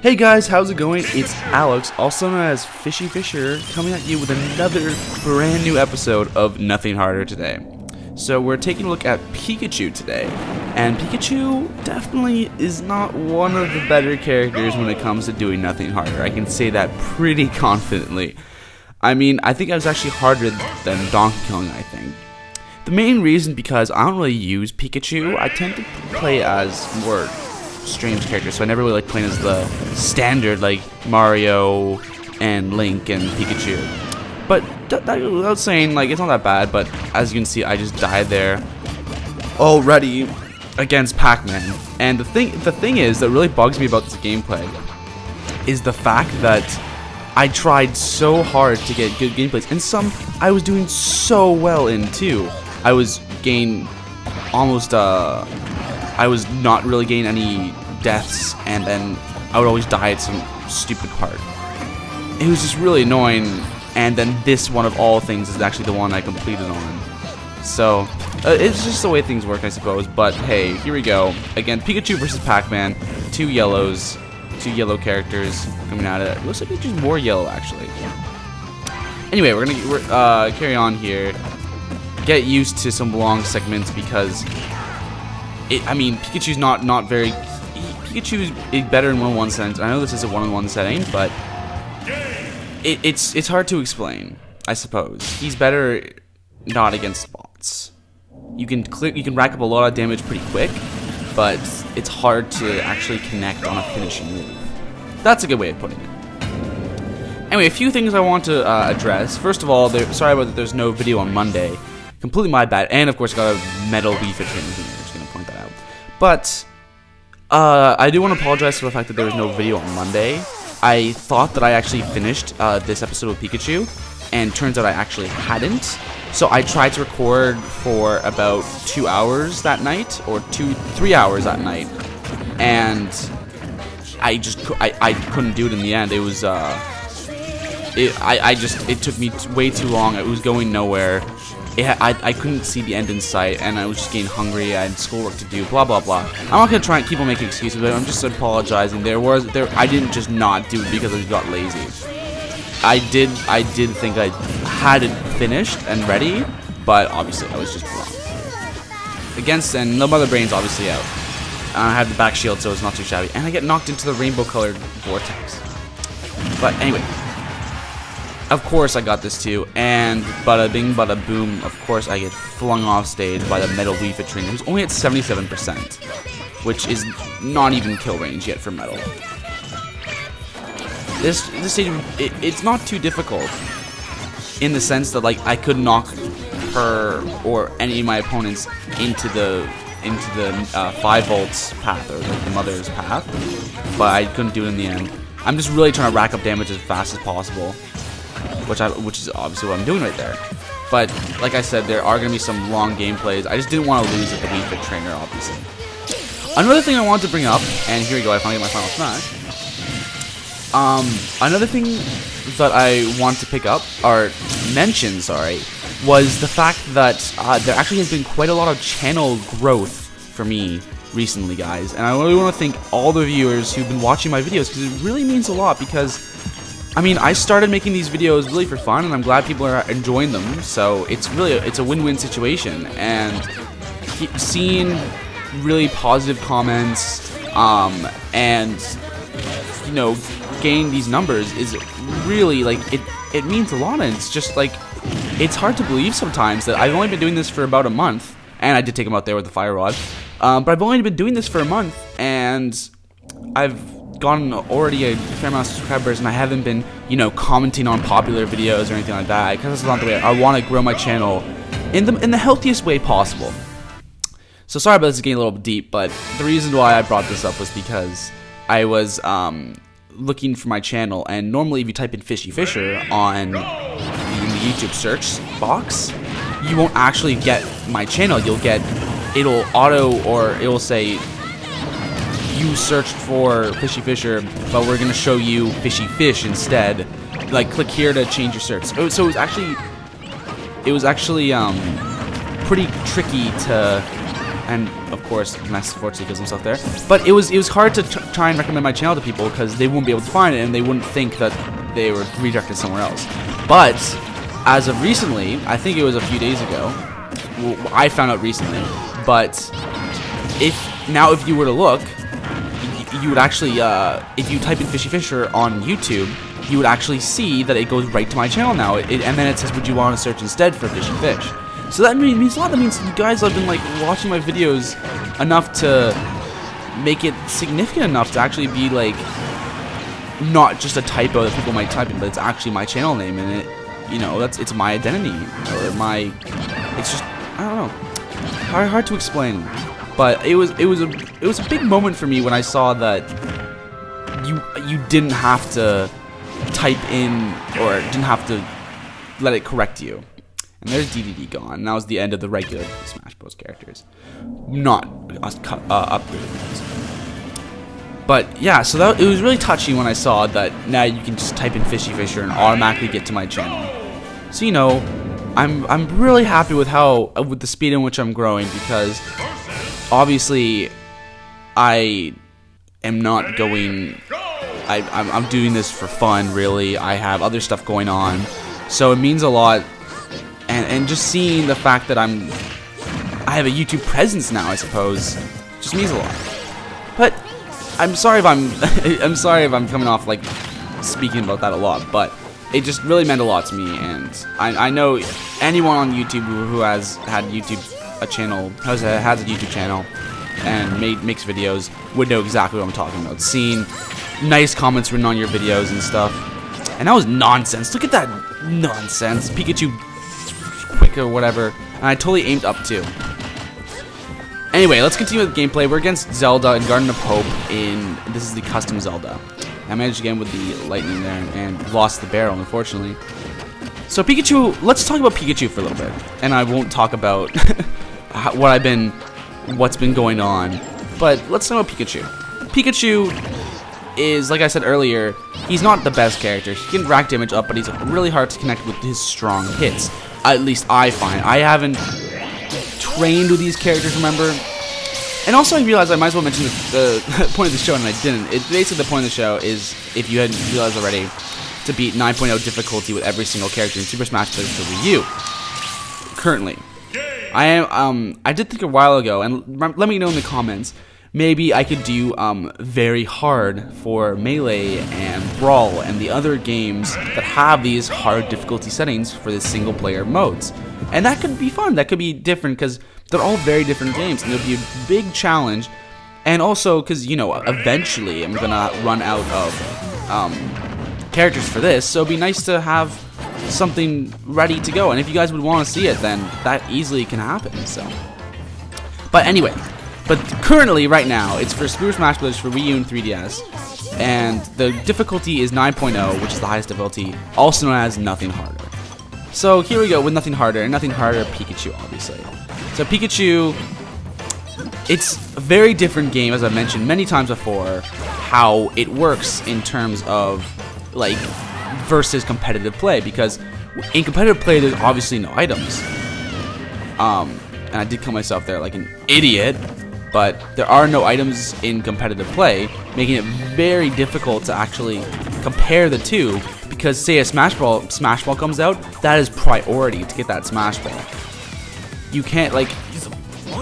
Hey guys, how's it going? It's Alex, also known as Fishy Fisher, coming at you with another brand new episode of Nothing Harder today. So we're taking a look at Pikachu today, and Pikachu definitely is not one of the better characters when it comes to doing Nothing Harder. I can say that pretty confidently. I mean, I think I was actually harder than Donkey Kong, I think. The main reason because I don't really use Pikachu. I tend to play as more strange characters, so I never really like playing as the standard like Mario and Link and Pikachu. But without saying, like, it's not that bad, but as you can see, I just died there already against Pac-Man. And the thing is that really bugs me about this gameplay is the fact that I tried so hard to get good gameplays, and some I was doing so well in too. I was getting almost I was not really getting any deaths, and then I would always die at some stupid part. It was just really annoying, and then this one of all things is actually the one I completed on. So, it's just the way things work, I suppose, but hey, here we go. Again, Pikachu versus Pac-Man, two yellow characters coming at it. Looks like it's just more yellow, actually. Anyway, we're gonna carry on here. Get used to some long segments because I mean, Pikachu's not very. Pikachu is better in one-on-one sense. I know this is a one-on-one setting, but it's hard to explain. I suppose he's better not against bots. You can rack up a lot of damage pretty quick, but it's hard to actually connect on a finishing move. That's a good way of putting it. Anyway, a few things I want to address. First of all, sorry about that. There's no video on Monday. Completely my bad, and of course I got a metal leaf at training here. Just gonna point that out. But I do want to apologize for the fact that there was no video on Monday. I thought that I actually finished this episode of Pikachu, and turns out I actually hadn't. So I tried to record for about 2 hours that night, or 3 hours that night, and I couldn't do it in the end. It was it took me way too long. It was going nowhere. I couldn't see the end in sight, and I was just getting hungry. I had schoolwork to do, blah blah blah. I'm not gonna try and keep on making excuses, but I'm just apologizing. I didn't just not do it because I got lazy. I did think I had it finished and ready, but obviously I was just wrong. And the mother brain's obviously out. I have the back shield, so it's not too shabby, and I get knocked into the rainbow-colored vortex. But anyway. Of course I got this too, and bada bing bada boom, of course I get flung off stage by the Metal Leaf Trainer, who's only at 77%, which is not even kill range yet for Metal. This stage, it's not too difficult, in the sense that, like, I could knock her or any of my opponents into the 5 volts path, or like the mother's path, but I couldn't do it in the end. I'm just really trying to rack up damage as fast as possible. Which is obviously what I'm doing right there. But like I said, there are going to be some long gameplays. I just didn't want to lose at the Wii Fit Trainer, obviously. Another thing I wanted to bring up, and here we go, I finally get my final smash. Another thing that I wanted to pick up, or mention, sorry, was the fact that there actually has been quite a lot of channel growth for me recently, guys. And I really want to thank all the viewers who've been watching my videos, because it really means a lot, because I mean, I started making these videos really for fun, and I'm glad people are enjoying them. So it's a win-win situation, and seeing really positive comments, and you know, getting these numbers is really, like, it means a lot. And it's just like, it's hard to believe sometimes that I've only been doing this for about a month, and I did take him out there with the fire rod, but I've only been doing this for a month, and I've gotten already a fair amount of subscribers, and I haven't been, you know, commenting on popular videos or anything like that, because that's not the way I want to grow my channel in the healthiest way possible. So sorry about this getting a little deep, but the reason why I brought this up was because I was looking for my channel, and normally if you type in Fishy Fisher in the YouTube search box, you won't actually get my channel. It'll say, you searched for Fishy Fisher, but we're gonna show you Fishy Fish instead. Like, click here to change your search. So it was actually pretty tricky to and of course, Max fortunately kills himself there. But it was hard to try and recommend my channel to people because they wouldn't be able to find it and they wouldn't think that they were redirected somewhere else. But as of recently, I think it was a few days ago, well, I found out recently. But if you were to look, you would actually, if you type in Fishy Fisher on YouTube, you would actually see that it goes right to my channel now. And then it says, would you want to search instead for Fishy Fish? So that means a lot. That means you guys have been like watching my videos enough to make it significant enough to actually be like not just a typo that people might type in, but it's actually my channel name, and it, you know, it's my identity, or my, it's just, I don't know, hard to explain. But it was a big moment for me when I saw that you didn't have to type in, or didn't have to let it correct you. And there's DDD gone. And that was the end of the regular Smash Bros. Characters, not upgraded ones. But yeah, so it was really touchy when I saw that now you can just type in Fishy Fisher and automatically get to my channel. So you know, I'm really happy with with the speed in which I'm growing, because obviously I am not going. I'm doing this for fun, really. I have other stuff going on, so it means a lot. And just seeing the fact that I have a YouTube presence now, I suppose, just means a lot. But I'm sorry if I'm sorry if I'm coming off like speaking about that a lot, but it just really meant a lot to me. And I know anyone on YouTube who has had a YouTube channel and makes videos would know exactly what I'm talking about. Seeing nice comments written on your videos and stuff, and that was nonsense. Look at that nonsense, Pikachu. Quick or whatever, and I totally aimed up too. Anyway, let's continue with gameplay. We're against Zelda in Garden of Hope. This is the custom Zelda. I managed again with the lightning there and lost the barrel, unfortunately. So Pikachu, let's talk about Pikachu for a little bit, and I won't talk about what's been going on. But let's talk about Pikachu. Pikachu is, like I said earlier, he's not the best character. He can rack damage up, but he's really hard to connect with his strong hits. At least I find. I haven't trained with these characters, remember? And also I realized I might as well mention the point of the show, and I didn't. Basically the point of the show is, if you hadn't realized already, to beat 9.0 difficulty with every single character in Super Smash Bros. For Wii U. Currently. I did think a while ago, and let me know in the comments, maybe I could do very hard for Melee and Brawl and the other games that have these hard difficulty settings for the single player modes. And that could be fun, that could be different, because they're all very different games, and it'll be a big challenge. And also, because, you know, eventually I'm gonna run out of characters for this, so it'd be nice to have something ready to go. And if you guys would want to see it, then that easily can happen, so. But anyway. But currently, right now, it's for Super Smash Bros. For Wii U and 3DS, and the difficulty is 9.0, which is the highest difficulty, also known as Nothing Harder. So here we go with Nothing Harder, and Nothing Harder Pikachu, obviously. So Pikachu, it's a very different game, as I've mentioned many times before, how it works in terms of, like, versus competitive play, because in competitive play, there's obviously no items. And I did kill myself there like an idiot. But there are no items in competitive play, making it very difficult to actually compare the two, because say a Smash Ball comes out, that is priority to get that Smash Ball. You can't, like,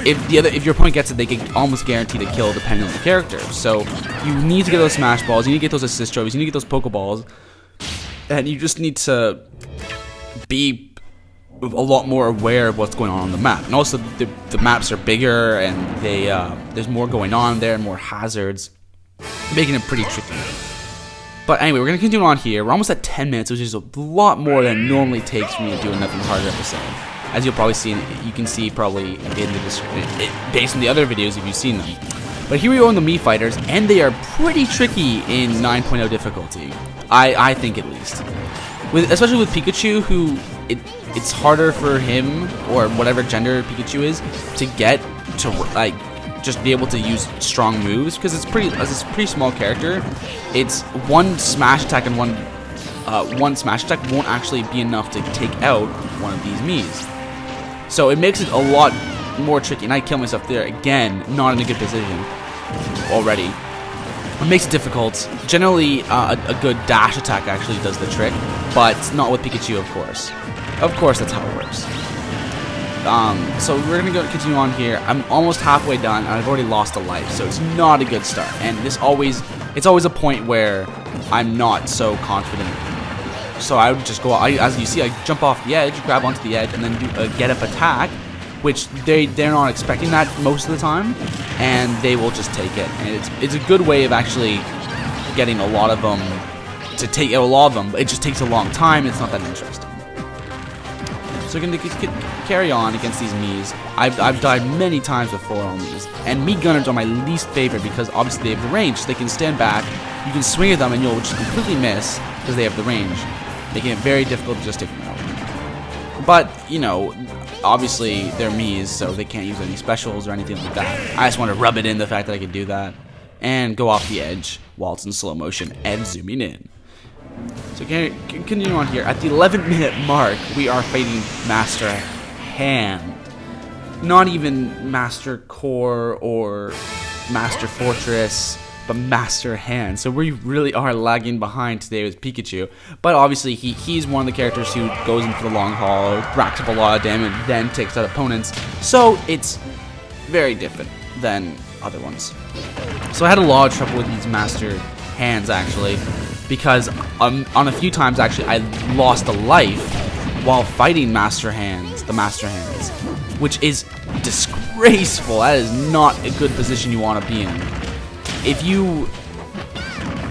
if your opponent gets it, they can almost guarantee to kill depending on the character. So you need to get those Smash Balls, you need to get those assist trophies, you need to get those Pokeballs, and you just need to be a lot more aware of what's going on the map. And also the maps are bigger, and there's more going on there and more hazards, making it pretty tricky. But anyway, we're going to continue on here. We're almost at 10 minutes, which is a lot more than it normally takes for me to do a Nothing Harder episode. As you'll probably see, you can see probably in the description, based on the other videos if you've seen them. But here we go in the Mii fighters, and they are pretty tricky in 9.0 difficulty. I think, at least. Especially with Pikachu, who it's harder for him, or whatever gender Pikachu is, to get to, like, just be able to use strong moves, because it's a pretty small character. It's one smash attack, and one smash attack won't actually be enough to take out one of these Miis. So it makes it a lot more tricky, and I kill myself there again, not in a good position already. It makes it difficult. Generally, a good dash attack actually does the trick, but not with Pikachu, of course. Of course, that's how it works. So we're gonna continue on here. I'm almost halfway done, and I've already lost a life, so it's not a good start. And it's always a point where I'm not so confident. So I would just go, as you see, I jump off the edge, grab onto the edge, and then do a get-up attack, which they're not expecting that most of the time, and they will just take it. And it's a good way of actually getting a lot of them to take a lot of them, but it just takes a long time. It's not that interesting. So we're going to carry on against these Miis. I've died many times before on these, and Mii Gunners are my least favorite because obviously they have the range. So they can stand back, you can swing at them, and you'll just completely miss because they have the range, making it very difficult to just take them out. But, you know, obviously they're Miis, so they can't use any specials or anything like that. I just want to rub it in the fact that I can do that, and go off the edge while it's in slow motion and zooming in. So continue on here. At the 11-minute mark, we are fighting Master Hand. Not even Master Core or Master Fortress, but Master Hand. So we really are lagging behind today with Pikachu. But obviously, he's one of the characters who goes in for the long haul, racks up a lot of damage, then takes out opponents. So it's very different than other ones. So I had a lot of trouble with these Master Hands, actually, because on a few times, actually, I lost a life while fighting Master Hands, the Master Hands, which is disgraceful. That is not a good position you want to be in. If you,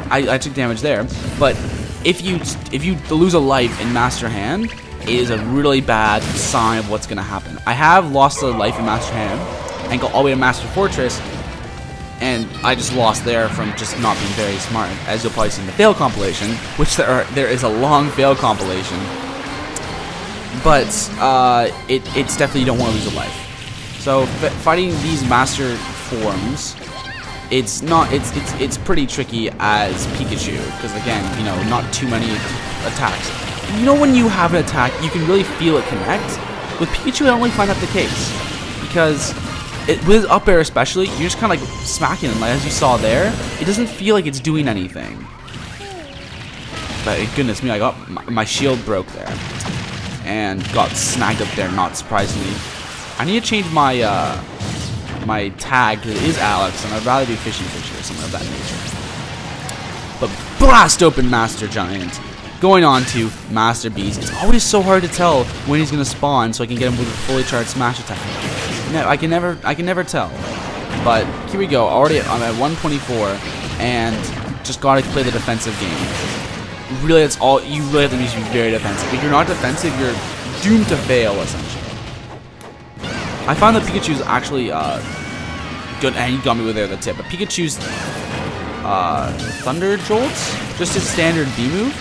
I took damage there, but if you lose a life in Master Hand, it is a really bad sign of what's gonna happen. I have lost a life in Master Hand and go all the way to Master Fortress, and I just lost there from just not being very smart, as you'll probably see in the fail compilation, which there is a long fail compilation. But it's definitely, you don't want to lose a life. So fighting these master forms, it's pretty tricky as Pikachu, because again, you know, not too many attacks. You know, when you have an attack, you can really feel it connect. With Pikachu, I don't really find that the case, because with up air especially, you're just kind of like smacking him, like as you saw there. It doesn't feel like it's doing anything. But goodness me, I got my shield broke there and got snagged up there, not surprisingly. I need to change my my tag, because it is Alex, and I'd rather do Fishy Fisher or something of that nature. But blast open Master Giant. Going on to Master Beast. It's always so hard to tell when he's gonna spawn, so I can get him with a fully charged smash attack. No, I can never tell. But here we go. Already I'm at 124, and just gotta play the defensive game. Really, that's all. You really have to be very defensive. If you're not defensive, you're doomed to fail, essentially. I found that Pikachu's actually good, and he got me with the tip. But Pikachu's Thunder Jolts, just his standard B move,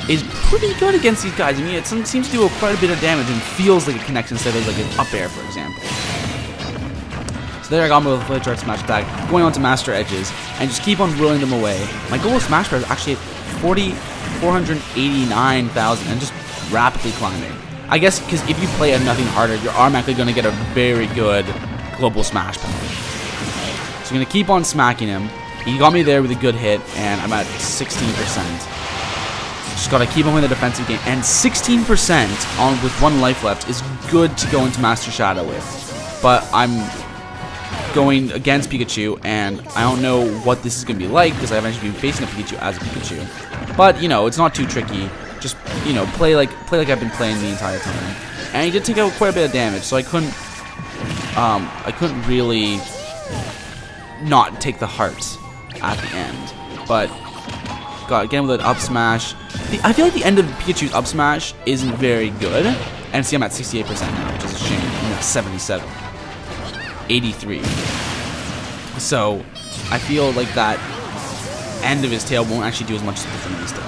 is pretty good against these guys. I mean, it seems to do quite a bit of damage and feels like it connects instead of like an up air, for example. So there I got him with a fully charged smash attack, going on to Master Edges, and just keep on whirling them away. My goal with Smash Bros is actually at 489,000 and just rapidly climbing. I guess because if you play at Nothing Harder, you're automatically going to get a very good global smash power. So I'm going to keep on smacking him. He got me there with a good hit, and I'm at 16%. Just got to keep on with the defensive game. And 16% on with one life left is good to go into Master Shadow with. But I'm going against Pikachu, and I don't know what this is going to be like, because I've actually been facing a Pikachu as a Pikachu. But, you know, it's not too tricky. Just, you know, play like I've been playing the entire time. And he did take out quite a bit of damage, so I couldn't really not take the heart at the end. But got again with an up smash. I feel like the end of Pikachu's up smash isn't very good. And see, I'm at 68% now, which is a shame. I'm at 77, 83. So I feel like that end of his tail won't actually do as much as the beginning of his tail.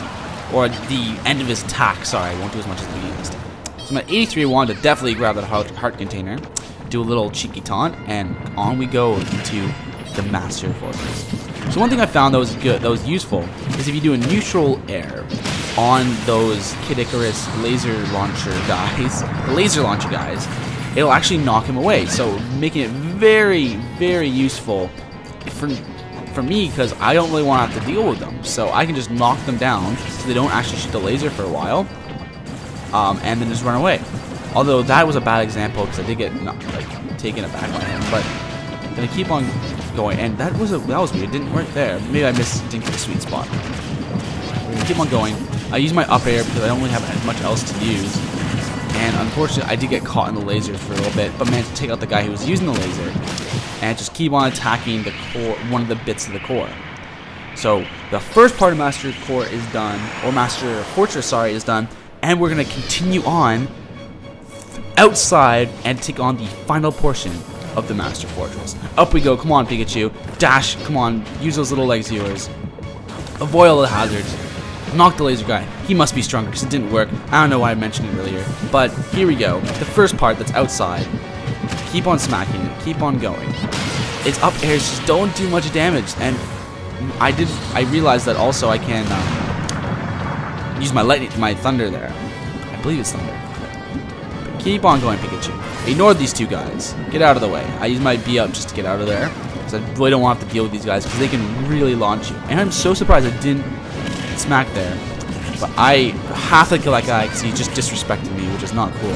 Or the end of his attack, sorry, won't do as much as the beginning of his tail. So I'm at 83. I wanted to definitely grab that heart container, do a little cheeky taunt, and on we go into the Master Fortress. So one thing I found that was good, that was useful, is if you do a neutral air on those Kid Icarus laser launcher guys, the laser launcher guys, it'll actually knock him away. So making it very, very useful for me, because I don't really want to have to deal with them. So I can just knock them down so they don't actually shoot the laser for a while, and then just run away. Although that was a bad example because I did get taken aback by him. But I'm gonna keep on going, and that was weird. It didn't work there. Maybe I didn't get the sweet spot. We're gonna keep on going. I use my up air because I don't really have much else to use. And unfortunately, I did get caught in the lasers for a little bit, but managed to take out the guy who was using the laser, and just keep on attacking the core, one of the bits of the core. So the first part of Master Core is done, or Master Fortress, sorry, is done, and we're gonna continue on outside and take on the final portion of the Master Fortress. Up we go! Come on, Pikachu! Dash! Come on! Use those little legs of yours. Avoid all the hazards. Knock the laser guy. He must be stronger because it didn't work. I don't know why I mentioned it earlier. But here we go. The first part that's outside. Keep on smacking it. Keep on going. Its up airs just don't do much damage. And I realized that also I can use my thunder there. I believe it's thunder. But keep on going, Pikachu. Ignore these two guys. Get out of the way. I use my B up just to get out of there. Because I really don't want to have to deal with these guys because they can really launch you. And I'm so surprised I didn't smack there, but I have to kill that guy because he just disrespected me, which is not cool.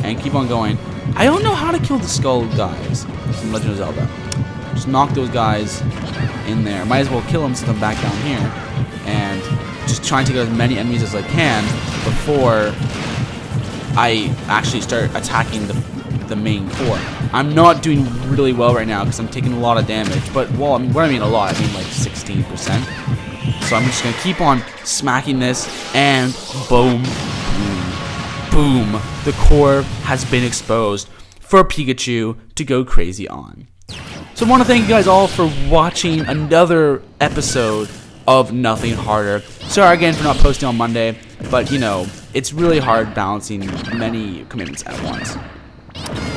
And keep on going. I don't know how to kill the skull guys from Legend of Zelda. Just knock those guys in there. Might as well kill them since I'm back down here, and just try and take out as many enemies as I can before I actually start attacking the main core. I'm not doing really well right now because I'm taking a lot of damage, but well, I mean, what I mean a lot, I mean like 16%. So I'm just going to keep on smacking this, and boom, boom, boom. The core has been exposed for Pikachu to go crazy on. So I want to thank you guys all for watching another episode of Nothing Harder. Sorry again for not posting on Monday, but you know, it's really hard balancing many commitments at once.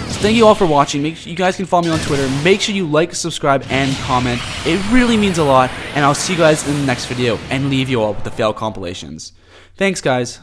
So thank you all for watching. Make sure you guys can follow me on Twitter. Make sure you like, subscribe, and comment. It really means a lot. And I'll see you guys in the next video and leave you all with the fail compilations. Thanks, guys.